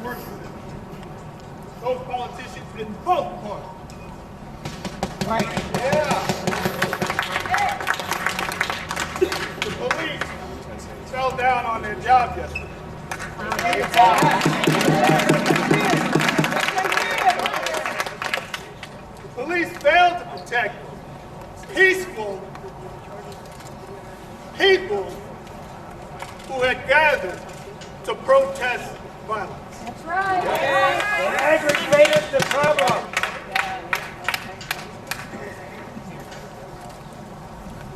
works for them. Those politicians in both parties. Right. Yeah. The police fell down on their job yesterday. The police failed to protect peaceful people who had gathered to protest violence. That's right. They aggravated the problem.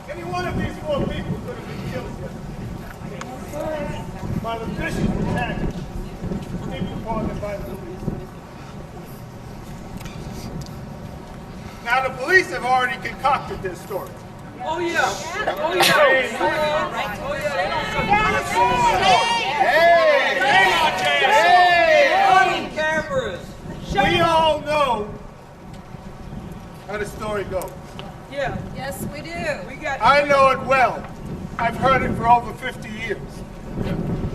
Any one of these four people could have been killed yesterday by the vicious attack taken upon them by the police. Now the police have already concocted this story. Oh yeah. Oh yeah. Cameras. We all know how the story goes. Yeah. Yes, we do. We got. I know it well. I've heard it for over 50 years.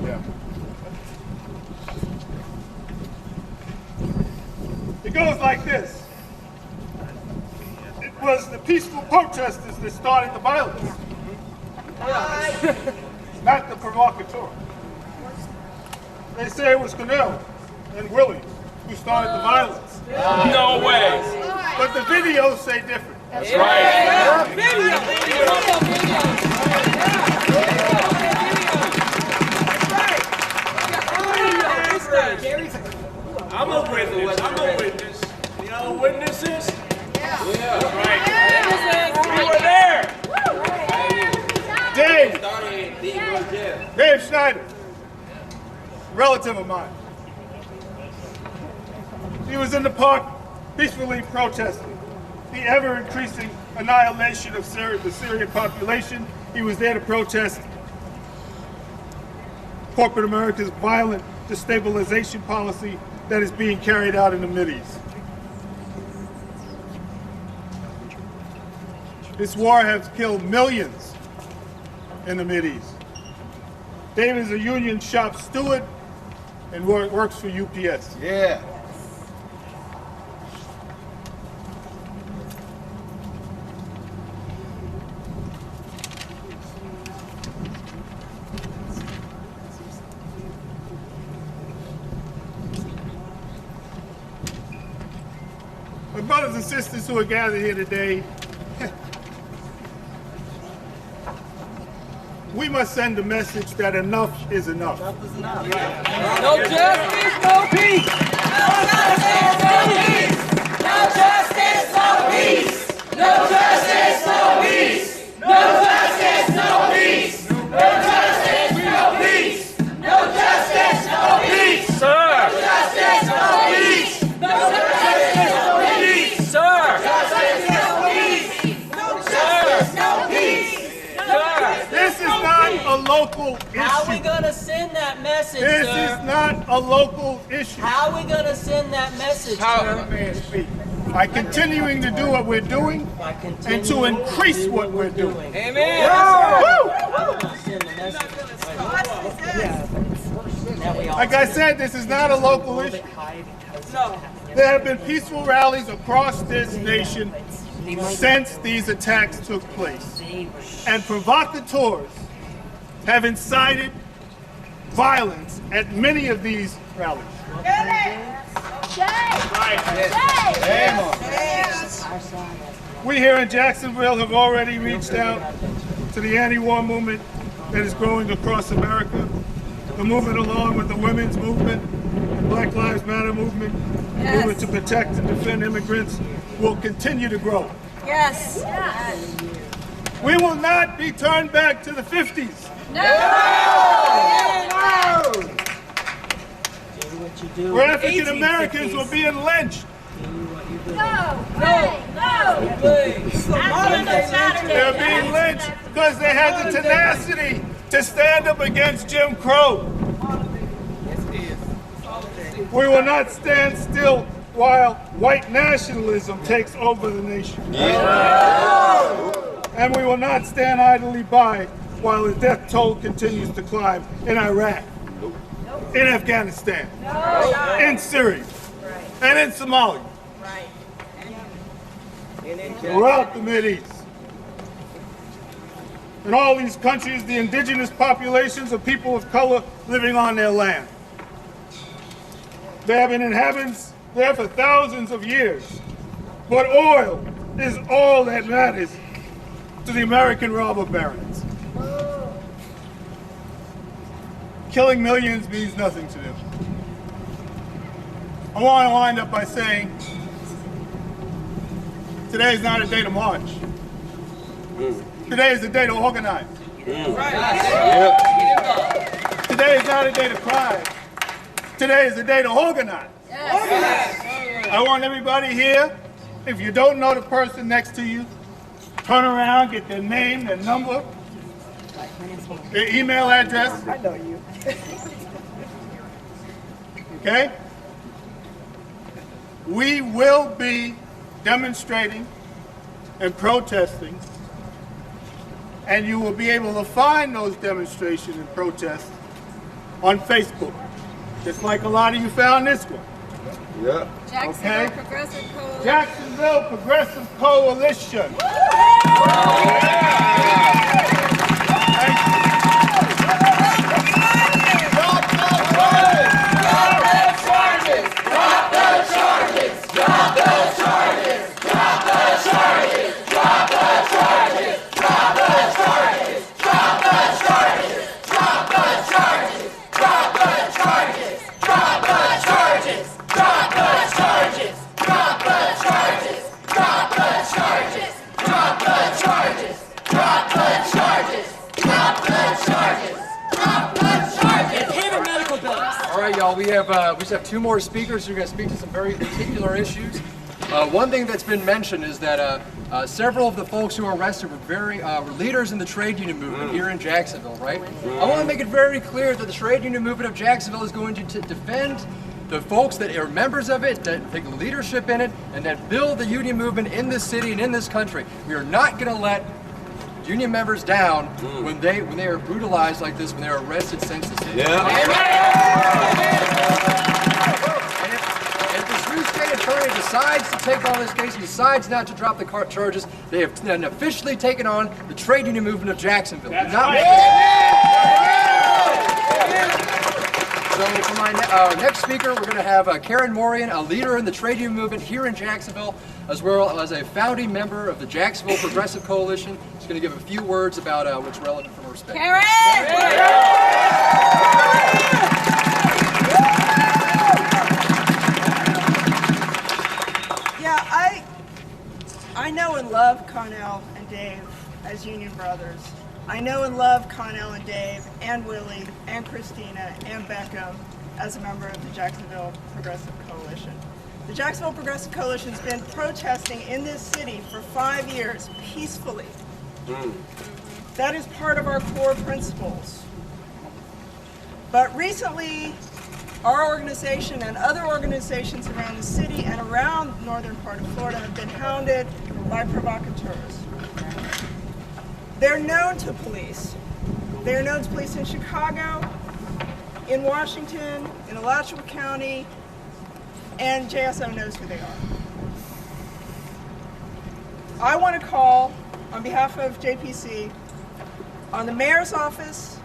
Yeah. It goes like this. It was the peaceful protesters that started the violence, not the provocateur. They say it was Cornell and Willie who started the violence. No way. But the videos say different. That's right. I'm a witness. I'm a witness. You know witnesses? Yeah. Right. We were there. Dave Schneider, relative of mine. He was in the park peacefully protesting the ever-increasing annihilation of the Syrian population. He was there to protest corporate America's violent destabilization policy that is being carried out in the Mideast. This war has killed millions in the Mideast. Dave is a union shop steward and works for UPS. Yeah. My brothers and sisters who are gathered here today, we must send a message that enough is enough. No justice, no peace. No justice, no peace. No justice, no peace. No justice, no peace. No justice, no peace. No justice, no peace. No justice, no peace. Sir. No justice, no peace. No justice, no peace. Sir. Justice, no peace. No justice, no peace. This is not a local How are we issue. gonna send that message, This sir? is not a local issue. How are we gonna send that message, sir? By continuing to do what we're doing By and to continuing increase do what we're doing. Amen. Send the message. That we all Like I said, this is not a local issue. No. There have been peaceful rallies across this nation since these attacks took place. And provocateurs have incited violence at many of these rallies. We here in Jacksonville have already reached out to the anti-war movement that is growing across America. The movement along with the women's movement, the Black Lives Matter movement, movement to protect and defend immigrants will continue to grow. Yes. We will not be turned back to the 50s. Where African Americans were being lynched. They're being lynched because they had the tenacity to stand up against Jim Crow. We will not stand still while white nationalism takes over the nation. And we will not stand idly by while the death toll continues to climb in Iraq. in Afghanistan, in Syria, and in Somalia, throughout the Mideast. In all these countries, the indigenous populations are people of color living on their land. They have been inhabitants there for thousands of years, but oil is all that matters to the American robber barons. Killing millions means nothing to them. I want to wind up by saying, today is not a day to march. Today is a day to organize. Today is not a day to cry. Today is a day to organize. I want everybody here, if you don't know the person next to you, turn around, get their name, their number, their email address. I know you. Okay? We will be demonstrating and protesting, and you will be able to find those demonstrations and protests on Facebook, just like a lot of you found this one. Yeah. Jacksonville Progressive Coalition. Jacksonville Progressive Coalition. We just have two more speakers who are going to speak to some very particular issues. One thing that's been mentioned is that several of the folks who were arrested were leaders in the trade union movement here in Jacksonville, right? I want to make it very clear that the trade union movement of Jacksonville is going to defend the folks that are members of it, that take leadership in it, and that build the union movement in this city and in this country. We are not going to let union members down when they are brutalized like this, when they are arrested senselessly. And if this new state attorney decides to take on this case and decides not to drop the charges, they have then officially taken on the trade union movement of Jacksonville. So for my next speaker, we're going to have Karen Morian, a leader in the trade union movement here in Jacksonville, as well as a founding member of the Jacksonville Progressive Coalition. She's going to give a few words about what's relevant from her perspective. Karen! Yeah, I know and love Connell and Dave as union brothers. I know and love Connell and Dave and Willie and Christina and Beckham as a member of the Jacksonville Progressive Coalition. The Jacksonville Progressive Coalition has been protesting in this city for 5 years peacefully. That is part of our core principles. But recently, our organization and other organizations around the city and around the northern part of Florida have been hounded by provocateurs. They're known to police. They're known to police in Chicago, in Washington, in Alachua County, and JSO knows who they are. I want to call, on behalf of JPC, on the mayor's office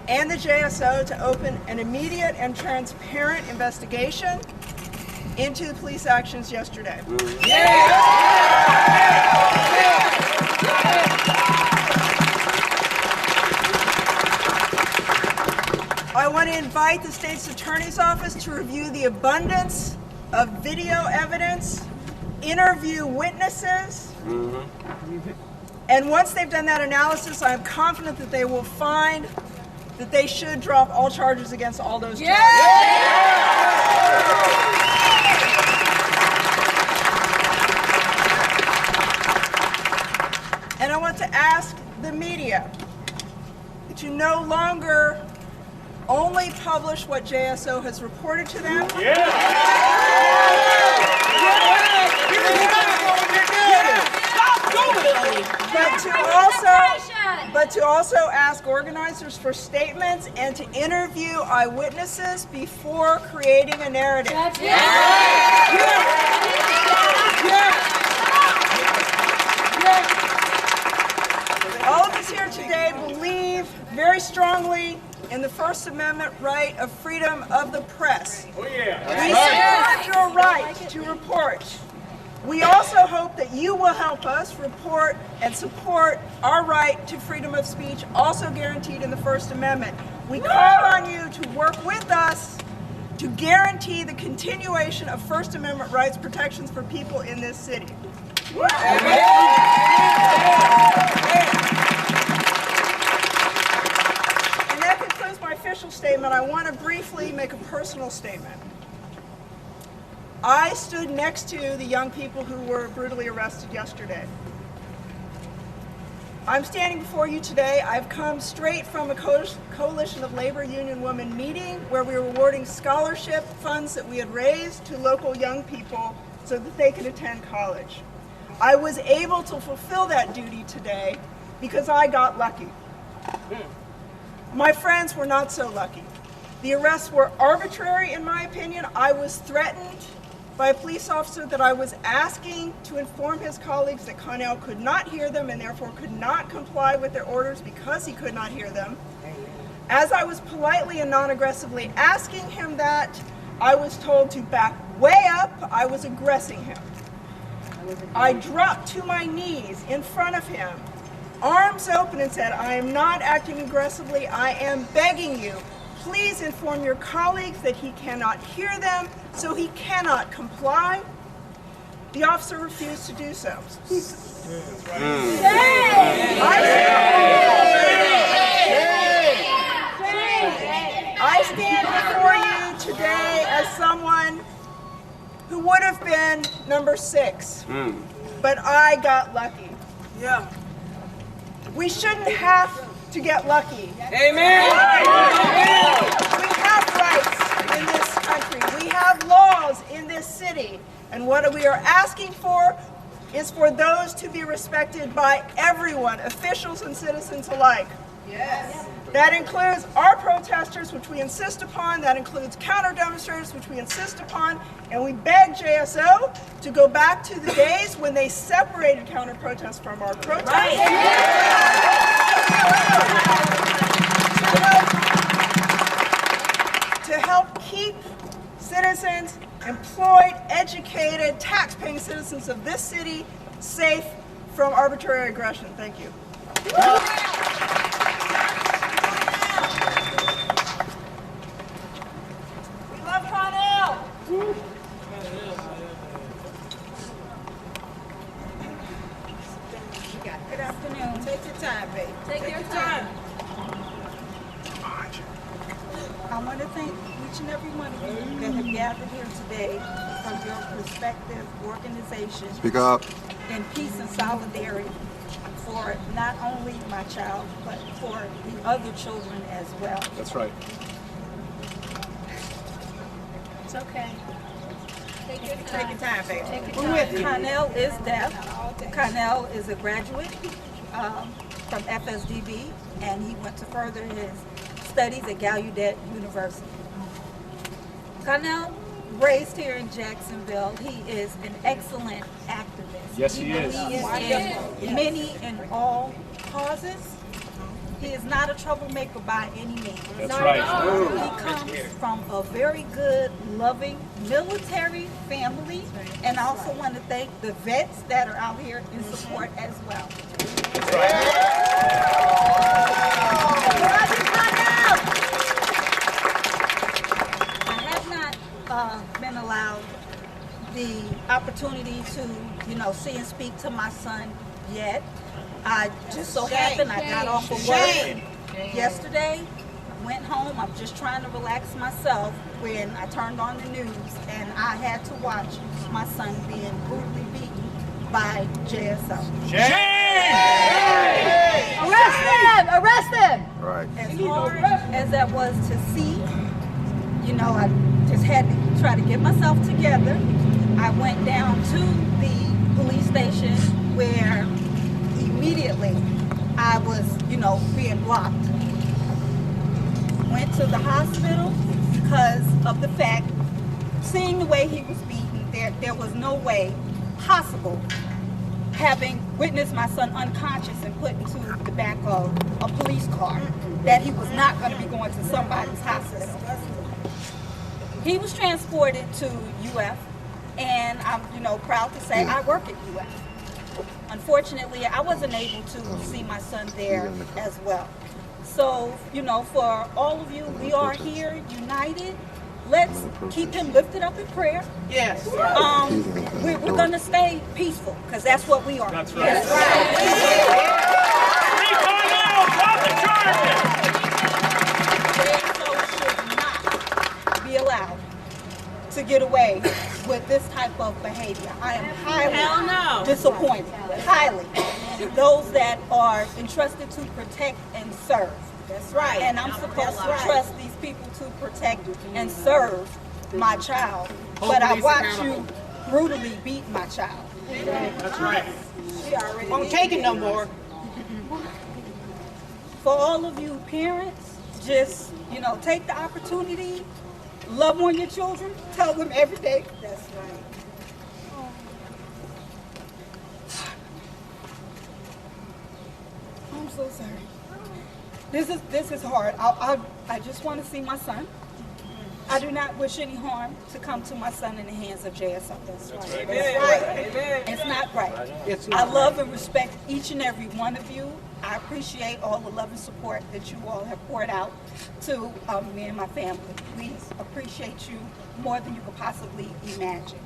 and the JSO to open an immediate and transparent investigation into the police actions yesterday. I want to invite the state's attorney's office to review the abundance of video evidence, interview witnesses, and once they've done that analysis, I am confident that they will find that they should drop all charges against all those charges. And I want to ask the media to no longer only publish what JSO has reported to them. But to also but to also ask organizers for statements and to interview eyewitnesses before creating a narrative. All of us here today believe very strongly in the First Amendment right of freedom of the press. Oh yeah. We support your right to report. We also hope that you will help us report and support our right to freedom of speech, also guaranteed in the First Amendment. We call on you to work with us to guarantee the continuation of First Amendment rights protections for people in this city. And that concludes my official statement. I want to briefly make a personal statement. I stood next to the young people who were brutally arrested yesterday. I'm standing before you today. I've come straight from a Coalition of Labor Union Women meeting where we were awarding scholarship funds that we had raised to local young people so that they could attend college. I was able to fulfill that duty today because I got lucky. My friends were not so lucky. The arrests were arbitrary, in my opinion. I was threatened by a police officer that I was asking to inform his colleagues that Connell could not hear them and therefore could not comply with their orders because he could not hear them. As I was politely and non-aggressively asking him that, I was told to back way up. I was aggressing him. I dropped to my knees in front of him, arms open, and said, I am not acting aggressively. I am begging you. Please inform your colleagues that he cannot hear them, so he cannot comply. The officer refused to do so. I stand before you today as someone who would have been number 6, but I got lucky. Yeah. We shouldn't have to get lucky. Amen. We have rights in this country. We have laws in this city. And what we are asking for is for those to be respected by everyone, officials and citizens alike. Yes. That includes our protesters, which we insist upon. That includes counter-demonstrators, which we insist upon. And we beg JSO to go back to the days when they separated counter-protests from our protests. Right. To help keep citizens employed, educated, tax-paying citizens of this city safe from arbitrary aggression. Thank you. We love Connell. Good afternoon. Take your time, babe. Take your time. I want to thank each and every one of you that have gathered here today from your respective organizations. Speak up. In peace and solidarity for not only my child, but for the other children as well. That's right. It's okay. Take your time. Take your time, babe. Take your We're with time. Connell is deaf. Connell is a graduate from FSDB, and he went to further his studies at Gallaudet University. Connell, raised here in Jacksonville, he is an excellent activist. Yes, he is. He is in many and all causes. He is not a troublemaker by any means. That's right. He comes from a very good, loving military family, and I also want to thank the vets that are out here in support as well. That's right. I have not been allowed the opportunity to, see and speak to my son yet. I just so happened I got off of work yesterday, went home. I'm just trying to relax myself when I turned on the news and I had to watch my son being brutally beaten by JSO. Arrest them! Arrest them! Right. As hard as that was to see, I just had to try to get myself together. I went down to the police station where immediately I was, being blocked. Went to the hospital because of the fact, seeing the way he was beaten, there was no way possible, having witnessed my son unconscious and put into the back of a police car, that he was not going to be going to somebody's hospital. He was transported to UF, and I'm, proud to say I work at UF. Unfortunately, I wasn't able to see my son there as well. So, for all of you, we are here united. Let's keep him lifted up in prayer. Yes. We're going to stay peaceful, because that's what we are. That's right. Free Cornell, drop the charges! JSO should not be allowed to get away with this type of behavior. I am highly disappointed, highly. Those that are entrusted to protect and serve. That's right. And I'm supposed to trust these people to protect and serve my child. But I watch you brutally beat my child. That's right. Won't take it no more. For all of you parents, just, take the opportunity, love on your children, tell them everything. That's right. I'm so sorry. This is hard. I just want to see my son. I do not wish any harm to come to my son in the hands of JSO. That's right. It's not right. I love and respect each and every one of you. I appreciate all the love and support that you all have poured out to me and my family. We appreciate you more than you could possibly imagine.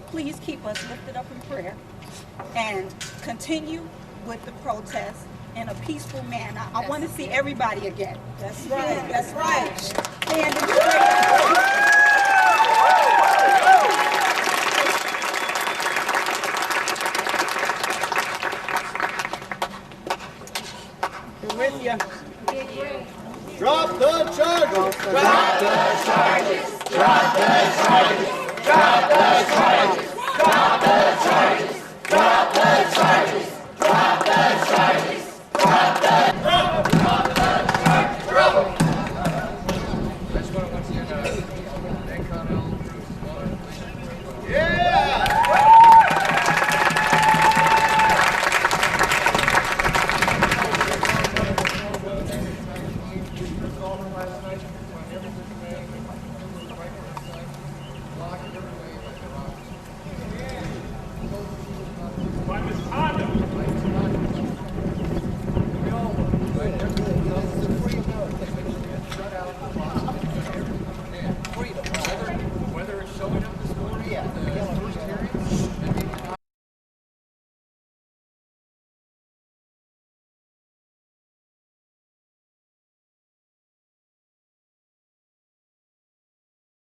Please keep us lifted up in prayer and continue with the protest in a peaceful manner. I want to see everybody again. That's right. That's right. Stand in prayer. With you. Drop the charges! Drop the charges! Drop the charges! Drop the charges!